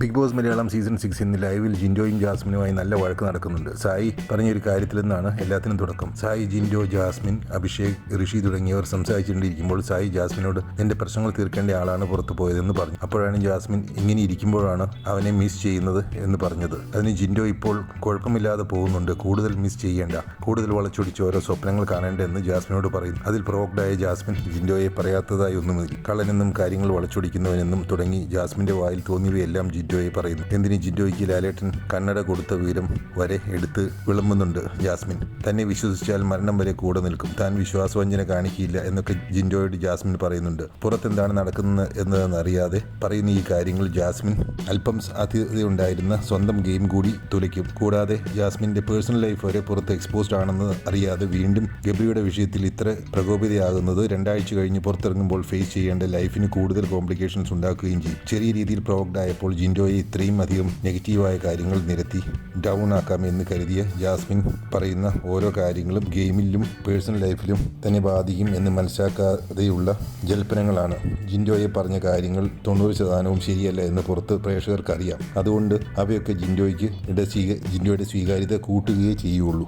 Big boss Malayalam season 6 ഇന്ന് ലൈവിൽ ജിൻഡോയും ജാസ്മിനുമായി നല്ല വഴക്ക് നടക്കുന്നുണ്ട്. സായി പറഞ്ഞൊരു കാര്യത്തിൽ നിന്നാണ് എല്ലാത്തിനും തുടക്കം. സായി, ജിൻഡോ, ജാസ്മിൻ, അഭിഷേക്, ഋഷി തുടങ്ങിയവർ സംസാരിച്ചുകൊണ്ടിരിക്കുമ്പോൾ സായി ജാസ്മിനോട് നിന്റെ പ്രശ്നങ്ങൾ തീർക്കേണ്ട ആളാണ് പുറത്തു പോയതെന്ന് പറഞ്ഞു. അപ്പോഴാണ് ജാസ്മിൻ ഇങ്ങനെ ഇരിക്കുമ്പോഴാണ് അവനെ മിസ് ചെയ്യുന്നത് എന്ന് പറഞ്ഞത്. അതിന് ജിൻഡോ ഇപ്പോൾ കുഴപ്പമില്ലാതെ പോകുന്നുണ്ട്, കൂടുതൽ മിസ് ചെയ്യേണ്ട, കൂടുതൽ വളച്ചൊടിച്ച് ഓരോ സ്വപ്നങ്ങൾ കാണേണ്ടതെന്ന് ജാസ്മിനോട് പറയുന്നു. അതിൽ പ്രൊവോക്ഡായ ജാസ്മിൻ ജിൻഡോയെ പറയാത്തതായി ഒന്നുമില്ല, കള്ളനെന്നും കാര്യങ്ങൾ വളച്ചൊടിക്കുന്നവനെന്നും തുടങ്ങി ജാസ്മിന്റെ വായിൽ തോന്നിയവയെല്ലാം ജിൻഡോയെ പറയുന്നു. എന്തിന് ജിൻഡോയ്ക്ക് ലാലേട്ടൻ കണ്ണട കൊടുത്ത വിവരം വരെ എടുത്ത് വിളമ്പുന്നുണ്ട് ജാസ്മിൻ. തന്നെ വിശ്വസിച്ചാൽ മരണം വരെ കൂടെ നിൽക്കും, താൻ വിശ്വാസവഞ്ചന കാണിക്കില്ല എന്നൊക്കെ ജിൻഡോയോട് ജാസ്മിൻ പറയുന്നുണ്ട്. പുറത്തെന്താണ് നടക്കുന്നത് എന്നതെന്ന് അറിയാതെ പറയുന്ന ഈ കാര്യങ്ങൾ ജാസ്മിൻ അല്പം സാധ്യതയുണ്ടായിരുന്ന സ്വന്തം ഗെയിം കൂടി തുലയ്ക്കും. കൂടാതെ ജാസ്മിന്റെ പേഴ്സണൽ ലൈഫ് വരെ പുറത്ത് എക്സ്പോസ്ഡ് ആണെന്ന് അറിയാതെ വീണ്ടും ഗബ്രിയുടെ വിഷയത്തിൽ ഇത്ര പ്രകോപിതയാകുന്നത് 2 ആഴ്ച കഴിഞ്ഞ് പുറത്തിറങ്ങുമ്പോൾ ഫേസ് ചെയ്യേണ്ട ലൈഫിന് കൂടുതൽ കോംപ്ലിക്കേഷൻസ് ഉണ്ടാക്കുകയും ചെയ്യും. ചെറിയ രീതിയിൽ പ്രൊവോക്ഡ് ആയപ്പോൾ ജിൻഡോയെ ഇത്രയും അധികം നെഗറ്റീവായ കാര്യങ്ങൾ നിരത്തി ഡൗൺ ആക്കാമെന്ന് കരുതിയ ജാസ്മിൻ പറയുന്ന ഓരോ കാര്യങ്ങളും ഗെയിമിലും പേഴ്സണൽ ലൈഫിലും തന്നെ ബാധിക്കും എന്ന് മനസ്സിലാക്കാതെയുള്ള ജൽപ്പനങ്ങളാണ്. ജിൻഡോയെ പറഞ്ഞ കാര്യങ്ങൾ 90% ശരിയല്ല എന്ന് പുറത്ത് പ്രേക്ഷകർക്ക് അറിയാം. അതുകൊണ്ട് അവയൊക്കെ ജിൻഡോയുടെ സ്വീകാര്യത കൂട്ടുകയേ ചെയ്യുള്ളൂ.